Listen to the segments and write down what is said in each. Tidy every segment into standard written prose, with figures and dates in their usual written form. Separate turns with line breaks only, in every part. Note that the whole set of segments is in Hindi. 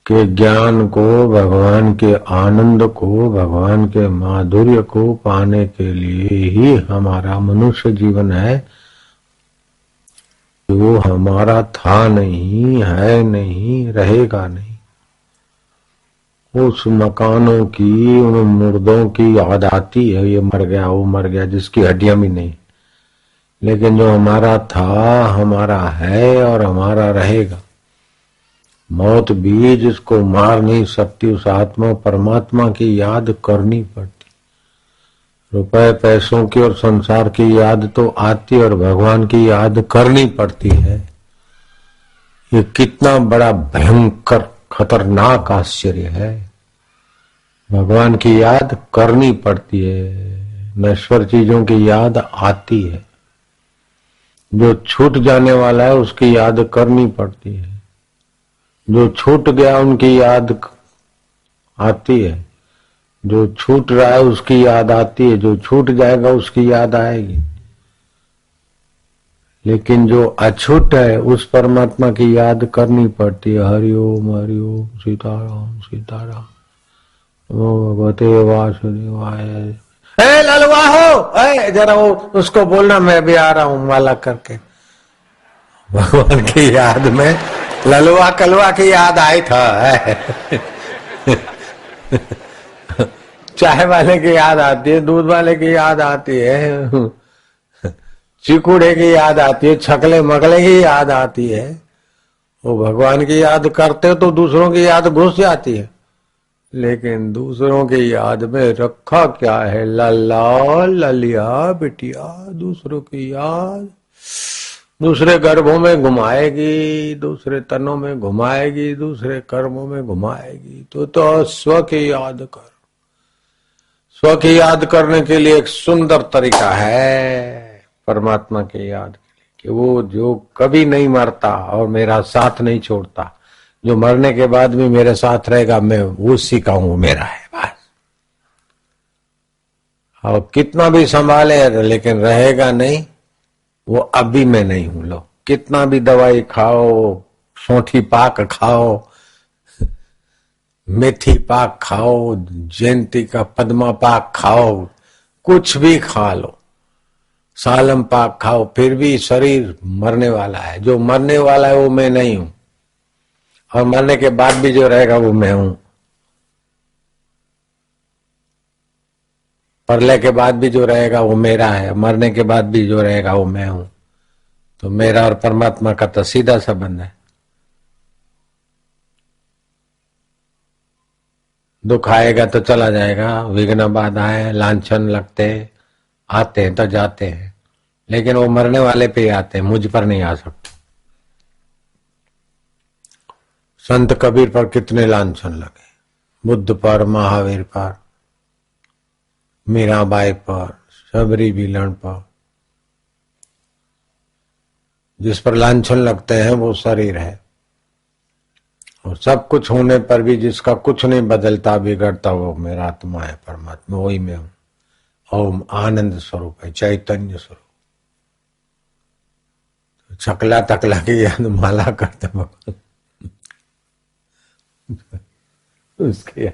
के ज्ञान को, भगवान के आनंद को, भगवान के माधुर्य को पाने के लिए ही हमारा मनुष्य जीवन है। वो हमारा था नहीं, है नहीं, रहेगा नहीं। उस मकानों की, उन मुर्दों की याद आती है, ये मर गया, वो मर गया, जिसकी हड्डियां भी नहीं। लेकिन जो हमारा था, हमारा है और हमारा रहेगा। मौत भी जिसको मार नहीं सकती, उस आत्मा परमात्मा की याद करनी पड़ती। रुपए पैसों की और संसार की याद तो आती और भगवान की याद करनी पड़ती है। ये कितना बड़ा भयंकर खतरनाक आश्चर्य है। भगवान की याद करनी पड़ती है, नश्वर चीजों की याद आती है। जो छूट जाने वाला है उसकी याद करनी पड़ती है। जो छूट गया उनकी याद आती है। जो छूट रहा है उसकी याद आती है। जो छूट जाएगा उसकी याद आएगी। लेकिन जो अछूट है उस परमात्मा की याद करनी पड़ती है। हरिओम हरिओम, सीताराम सीताराम, ओ भगवते वासुदेवाय। ए ललवा हो, ए जरा वो उसको बोलना मैं भी आ रहा हूं माला करके। भगवान की याद में ललवा कलवा की याद आई था। चाय वाले की याद आती है, दूध वाले की याद आती है, चिकुड़े की याद आती है, छकले मगले की याद आती है। वो भगवान की याद करते तो दूसरों की याद घुस जाती है। लेकिन दूसरों की याद में रखा क्या है? लल्ला ललिया बिटिया, दूसरों की याद दूसरे गर्भों में घुमाएगी, दूसरे तनों में घुमाएगी, दूसरे कर्मों में घुमाएगी। तो स्व की याद कर। स्व की याद करने के लिए एक सुंदर तरीका है परमात्मा की याद के लिए, कि वो जो कभी नहीं मरता और मेरा साथ नहीं छोड़ता, जो मरने के बाद भी मेरे साथ रहेगा, मैं उसी का हूं, मेरा है बस। और कितना भी संभाले लेकिन रहेगा नहीं, वो अभी मैं नहीं हूं। लो, कितना भी दवाई खाओ, सौंठी पाक खाओ, मेथी पाक खाओ, जयंती का पद्मा पाक खाओ, कुछ भी खा लो, सालम पाक खाओ, फिर भी शरीर मरने वाला है। जो मरने वाला है वो मैं नहीं हूं, और मरने के बाद भी जो रहेगा वो मैं हूं। प्रलय के बाद भी जो रहेगा वो मेरा है, मरने के बाद भी जो रहेगा वो मैं हूं। तो मेरा और परमात्मा का तो सीधा संबंध है। दुख आएगा तो चला जाएगा, विघ्न बाधाएं लांछन लगते आते हैं तो जाते हैं, लेकिन वो मरने वाले पे ही आते हैं, मुझ पर नहीं आ सकते। संत कबीर पर कितने लांछन लगे, बुद्ध पर, महावीर पर, मीराबाई पर, शबरी बीलन पर। जिस पर लांछन लगते हैं वो शरीर है, और सब कुछ होने पर भी जिसका कुछ नहीं बदलता बिगड़ता, वो मेरा आत्मा है, परमात्मा, वही मैं हूं। ओम आनंद स्वरूप है, चैतन्य स्वरूप। तो छकला तकला की याद माला करते भगवान, उसके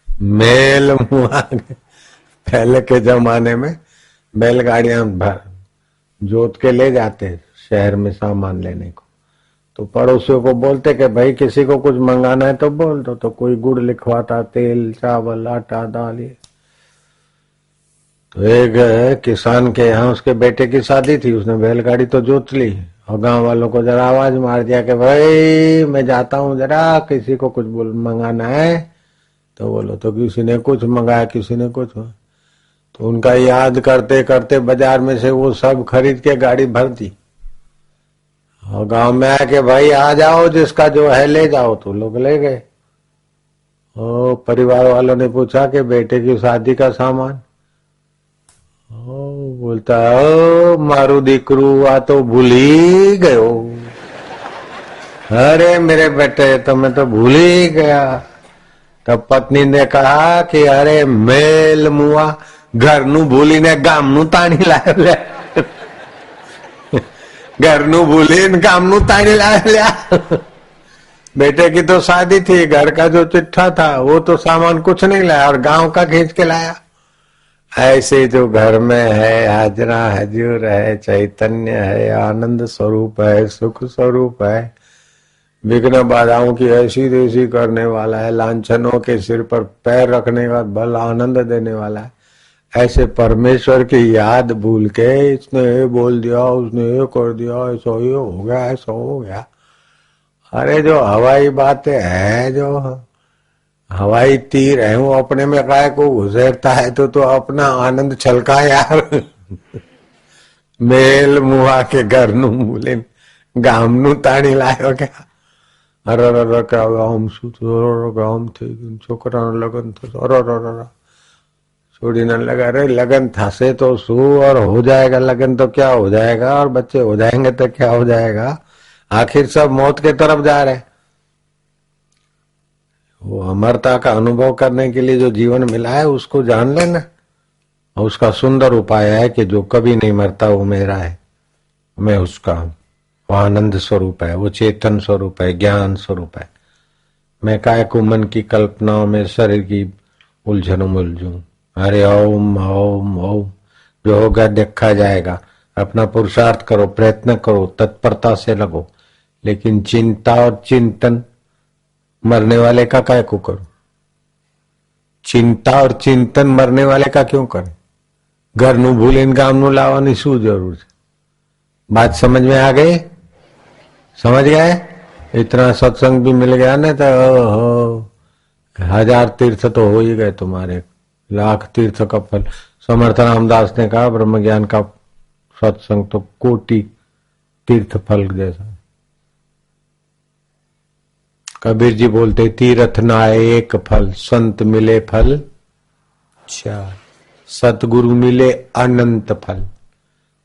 मेल मुआ। पहले के जमाने में बैलगाड़ियां जोत के ले जाते शहर में सामान लेने को, तो पड़ोसियों को बोलते कि भाई किसी को कुछ मंगाना है तो बोल दो, तो कोई गुड़ लिखवाता, तेल चावल आटा दाल। तो एक किसान के यहाँ उसके बेटे की शादी थी, उसने बैलगाड़ी तो जोत ली, और गांव वालों को जरा आवाज मार दिया कि भाई मैं जाता हूँ, जरा किसी को कुछ मंगाना है तो बोलो। तो किसी ने कुछ मंगाया, किसी ने कुछ, तो उनका याद करते करते बाजार में से वो सब खरीद के गाड़ी भर दी, और गांव में आके भाई आ जाओ, जिसका जो है ले जाओ। तो लोग ले गए। ओ परिवार वालों ने पूछा कि बेटे की शादी का सामान, ओ बोलता ओ मारू दीकरू आ तो भूल ही गयो। अरे मेरे बेटे तो मैं तो भूल ही गया। तब पत्नी ने कहा कि अरे मेल मुआ, घर नु भूली ने गाम नु ताणी लायो ले। घरનું ભૂલીને કામનું તાણી લાવ્યા। बेटे की तो शादी थी, घर का जो चिट्ठा था वो तो सामान कुछ नहीं लाया और गांव का खींच के लाया। ऐसे जो घर में है हाजरा हजूर है, चैतन्य है, आनंद स्वरूप है, सुख स्वरूप है, विघ्न बाधाओं की ऐसी देसी करने वाला है, लांछनों के सिर पर पैर रखने का बल आनंद देने वाला है, ऐसे परमेश्वर की याद भूल के इसने ये बोल दिया, उसने ये कर दिया, ऐसा ये हो गया, ऐसा हो गया। अरे जो हवाई बातें है, जो हवाई तीर है, वो अपने में काय को घुसेरता है तो अपना आनंद छलका यार। मेल मुआ के घर नु मूले गाम नु ताणी लायो क्या? अरे क्या गाम शू गाम थे छोकरा लगन अरे छोड़ी न लगा। अरे लगन थासे तो शू और हो जाएगा, लगन तो क्या हो जाएगा, और बच्चे हो जाएंगे तो क्या हो जाएगा, आखिर सब मौत के तरफ जा रहे। वो अमरता का अनुभव करने के लिए जो जीवन मिला है उसको जान लेना, और उसका सुंदर उपाय है कि जो कभी नहीं मरता वो मेरा है, मैं उसका हूं। वो आनंद स्वरूप है, वो चेतन स्वरूप है, ज्ञान स्वरूप है। मैं काय को मन की कल्पनाओं में शरीर की उलझनों में उलझूं। अरे ओम ओम ओम, जो होगा देखा जाएगा। अपना पुरुषार्थ करो, प्रयत्न करो, तत्परता से लगो, लेकिन चिंता और चिंतन मरने वाले का काय को करो? चिंता और चिंतन मरने वाले का क्यों करें? घर नु भूलीन गाम नु लावानी शू जरूर है? बात समझ में आ गई? समझ गए? इतना सत्संग भी मिल गया ना तो 1000 तीर्थ तो हो ही गए तुम्हारे, लाख तीर्थ का फल। समर्थ रामदास ने कहा ब्रह्म ज्ञान का सत्संग तो कोटि तीर्थ फल जैसा। कबीर जी बोलते तीर्थ नाए एक फल, संत मिले फल चार, सतगुरु मिले अनंत फल,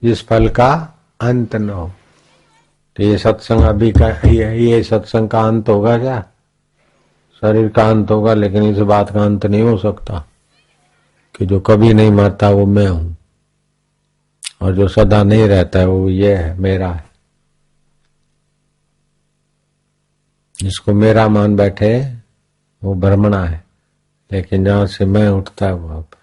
जिस फल का अंत न हो। तो ये सत्संग अभी का ये सत्संग का अंत होगा क्या? शरीर का अंत होगा, लेकिन इस बात का अंत नहीं हो सकता कि जो कभी नहीं मरता वो मैं हूं, और जो सदा नहीं रहता है वो ये है, मेरा है। जिसको मेरा मान बैठे वो भ्रमणा है, लेकिन जहां से मैं उठता है वहां पर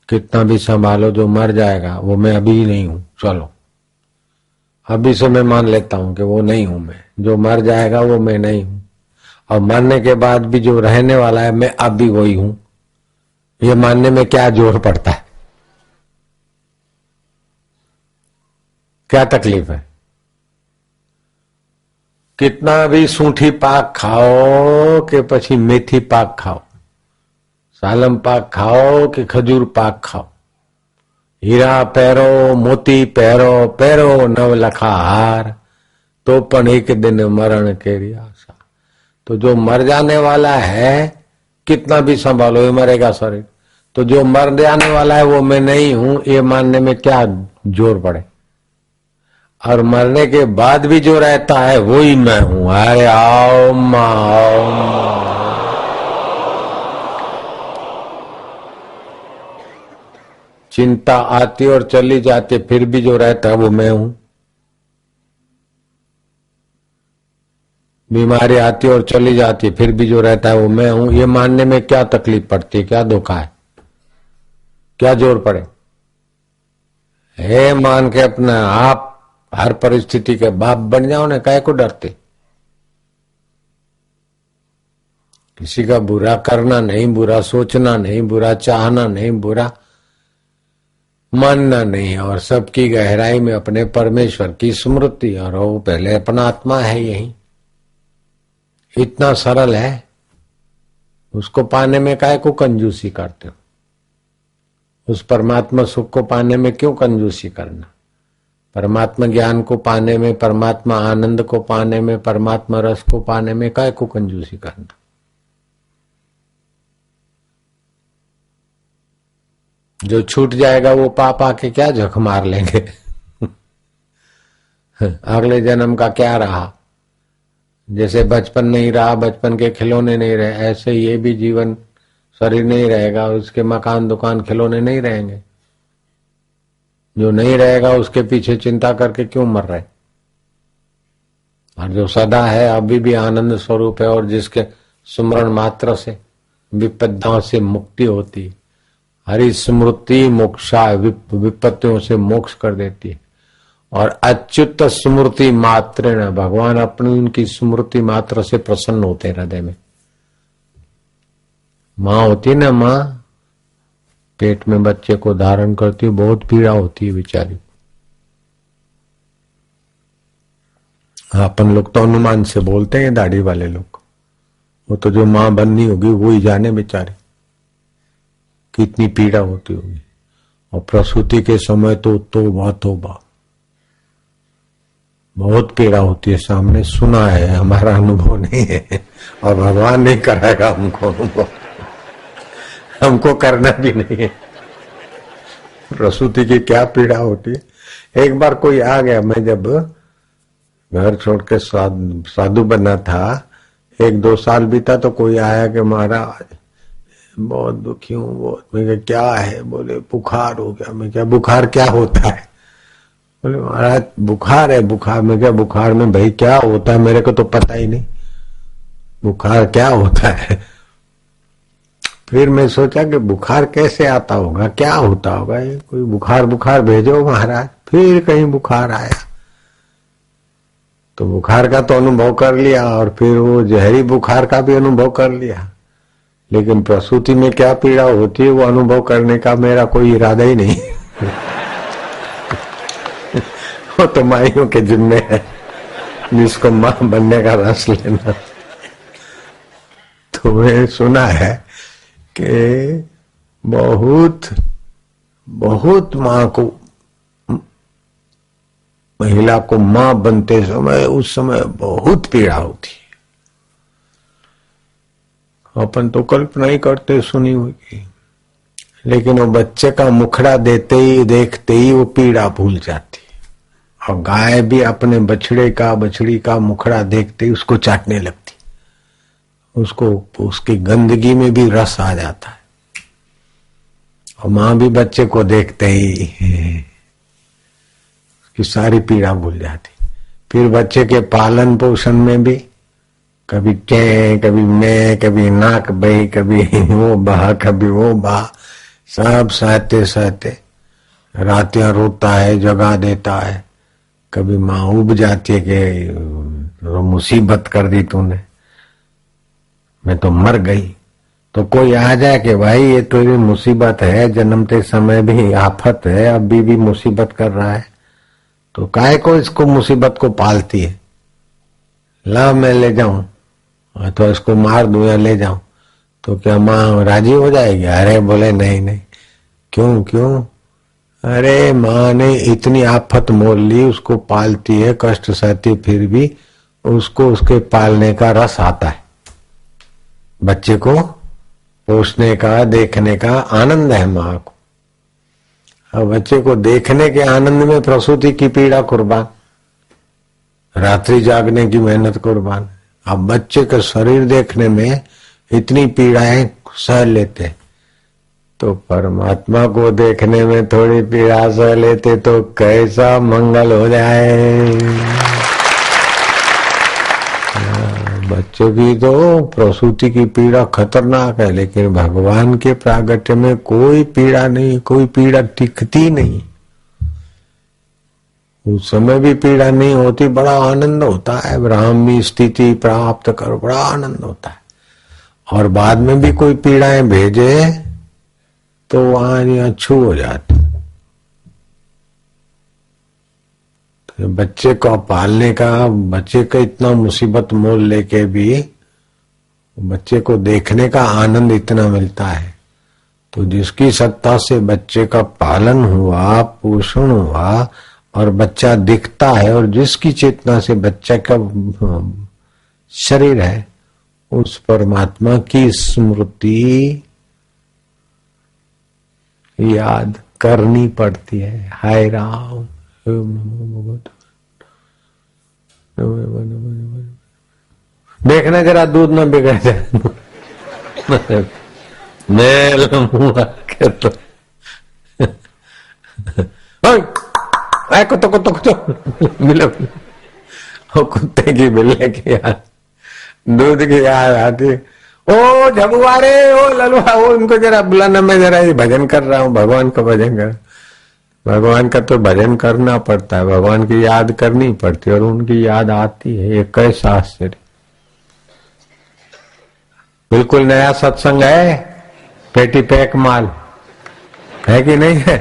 कितना भी संभालो, जो मर जाएगा वो मैं अभी नहीं हूं। चलो अभी से मैं मान लेता हूं कि वो नहीं हूं मैं, जो मर जाएगा वो मैं नहीं हूं, और मरने के बाद भी जो रहने वाला है मैं अब भी वही हूं। ये मानने में क्या जोर पड़ता है, क्या तकलीफ है? कितना भी सूठी पाक खाओ कि પછી मेथी पाक खाओ, सालम पाक खाओ कि खजूर पाक खाओ, हीरा पहरो मोती पहरो पहरो नव लखा हार, तो पण एक दिन मरण केरी आशा। तो जो मर जाने वाला है कितना भी संभालो ये मरेगा शरीर, तो जो मर जाने वाला है वो मैं नहीं हूं, ये मानने में क्या जोर पड़े। और मरने के बाद भी जो रहता है वो ही मैं हूं। अरे आओ माओ, चिंता आती और चली जाती, फिर भी जो रहता है वो मैं हूं। बीमारी आती और चली जाती, फिर भी जो रहता है वो मैं हूं। ये मानने में क्या तकलीफ पड़ती है, क्या धोखा है, क्या जोर पड़े? हे मान के अपना आप हर परिस्थिति के बाप बन जाओ ना, काहे को डरते? किसी का बुरा करना नहीं, बुरा सोचना नहीं, बुरा चाहना नहीं, बुरा मानना नहीं, और सबकी गहराई में अपने परमेश्वर की स्मृति, और वो पहले अपना आत्मा है यही। इतना सरल है, उसको पाने में काहे को कंजूसी करते हो? उस परमात्मा सुख को पाने में क्यों कंजूसी करना? परमात्मा ज्ञान को पाने में, परमात्मा आनंद को पाने में, परमात्मा रस को पाने में काहे को कंजूसी करना? जो छूट जाएगा वो पाप आके क्या झक मार लेंगे। अगले जन्म का क्या रहा? जैसे बचपन नहीं रहा, बचपन के खिलौने नहीं रहे, ऐसे ये भी जीवन शरीर नहीं रहेगा, उसके मकान दुकान खिलौने नहीं रहेंगे। जो नहीं रहेगा उसके पीछे चिंता करके क्यों मर रहे। और जो सदा है अभी भी आनंद स्वरूप है और जिसके सुमरण मात्र से विपदाओं से मुक्ति होती है। हरि स्मृति मोक्षा विपत्तियों से मोक्ष कर देती है। और अच्युत स्मृति मात्र न, भगवान अपनी उनकी स्मृति मात्र से प्रसन्न होते हृदय में। माँ होती ना, माँ पेट में बच्चे को धारण करती है, बहुत पीड़ा होती है बेचारी। अपन लोग तो अनुमान से बोलते हैं, दाढ़ी वाले लोग। वो तो जो माँ बननी होगी वो ही जाने बेचारी कितनी पीड़ा होती होगी। और प्रसूति के समय तो तौबा तौबा, बहुत पीड़ा होती है। सामने सुना है, हमारा अनुभव नहीं है और भगवान नहीं कराएगा हमको अनुभव, हमको करना भी नहीं है। प्रसूति की क्या पीड़ा होती है। एक बार कोई आ गया, मैं जब घर छोड़ के साधु बना था, 1-2 साल बीता तो कोई आया कि महाराज बहुत दुखी हूँ बहुत। मैं क्या, क्या है? बोले बुखार हो गया। मैं क्या, बुखार क्या होता है? बोले महाराज बुखार है। बुखार में क्या, बुखार में भाई क्या होता है मेरे को तो पता ही नहीं, बुखार क्या होता है। फिर मैं सोचा कि बुखार कैसे आता होगा, क्या होता होगा, ये कोई बुखार बुखार भेजो महाराज। फिर कहीं बुखार आया तो बुखार का तो अनुभव कर लिया और फिर वो जहरी बुखार का भी अनुभव कर लिया। लेकिन प्रसूति में क्या पीड़ा होती है वो अनुभव करने का मेरा कोई इरादा ही नहीं। वो तो माइयों के जिम्मे है, जिसको मां बनने का रस लेना। तो मैं सुना है कि बहुत बहुत मां को, महिला को मां बनते समय उस समय बहुत पीड़ा होती है। अपन तो कल्पना ही करते सुनी हुई, लेकिन वो बच्चे का मुखड़ा देते ही देखते ही वो पीड़ा भूल जाती है। और गाय भी अपने बछड़े का बछड़ी का मुखड़ा देखते ही उसको चाटने लगती, उसको उसकी गंदगी में भी रस आ जाता है। और मां भी बच्चे को देखते ही की सारी पीड़ा भूल जाती। फिर बच्चे के पालन पोषण में भी कभी चे, कभी मैं, कभी नाक बही, कभी वो बहा, कभी वो बहा, सब सहते सहते रातियां रोता है, जगा देता है। कभी माँ उब जाती है कि मुसीबत कर दी तूने, मैं तो मर गई। तो कोई आ जाए कि भाई ये तो ये मुसीबत है, जन्मते समय भी आफत है, अभी भी मुसीबत कर रहा है, तो काहे को इसको मुसीबत को पालती है, ला मैं ले जाऊं तो इसको मार दूं या ले जाऊं, तो क्या माँ राजी हो जाएगी? अरे बोले नहीं नहीं। क्यों क्यों? अरे माँ ने इतनी आफत मोल ली, उसको पालती है, कष्ट सहती, फिर भी उसको उसके पालने का रस आता है। बच्चे को पोषने का, देखने का आनंद है माँ को। अब बच्चे को देखने के आनंद में प्रसूति की पीड़ा कुर्बान, रात्रि जागने की मेहनत कुर्बान। अब बच्चे का शरीर देखने में इतनी पीड़ाएं सह लेते, तो परमात्मा को देखने में थोड़ी पीड़ा सह लेते तो कैसा मंगल हो जाए। बच्चों की तो प्रसूति की पीड़ा खतरनाक है, लेकिन भगवान के प्रागट्य में कोई पीड़ा नहीं, कोई पीड़ा टिकती नहीं। उस समय भी पीड़ा नहीं होती, बड़ा आनंद होता है। ब्राह्मी स्थिति प्राप्त करो, बड़ा आनंद होता है। और बाद में भी कोई पीड़ाएं भेजे तो वहां छू हो जाती। तो बच्चे को पालने का, बच्चे का इतना मुसीबत मोल लेके भी बच्चे को देखने का आनंद इतना मिलता है। तो जिसकी सत्ता से बच्चे का पालन हुआ, पोषण हुआ और बच्चा दिखता है, और जिसकी चेतना से बच्चा का शरीर है, उस परमात्मा की स्मृति याद करनी पड़ती है। हाय राम, देखना जरा दूध न बिगड़ जाए। मैं तो कुत्तो कुत्तो कुत्तो मिलो। वो कुत्ते की बिल्ले की याद, दूध की याद आती। ओ झबुआ रे, ओ ललुआ, वो उनको जरा बुलाना, मैं जरा ये भजन कर रहा हूँ, भगवान का भजन कर। भगवान का तो भजन करना पड़ता है, भगवान की याद करनी पड़ती है, और उनकी याद आती है। ये कैसा आश्चर्य, बिल्कुल नया सत्संग है, पेटी पैक माल है कि नहीं है।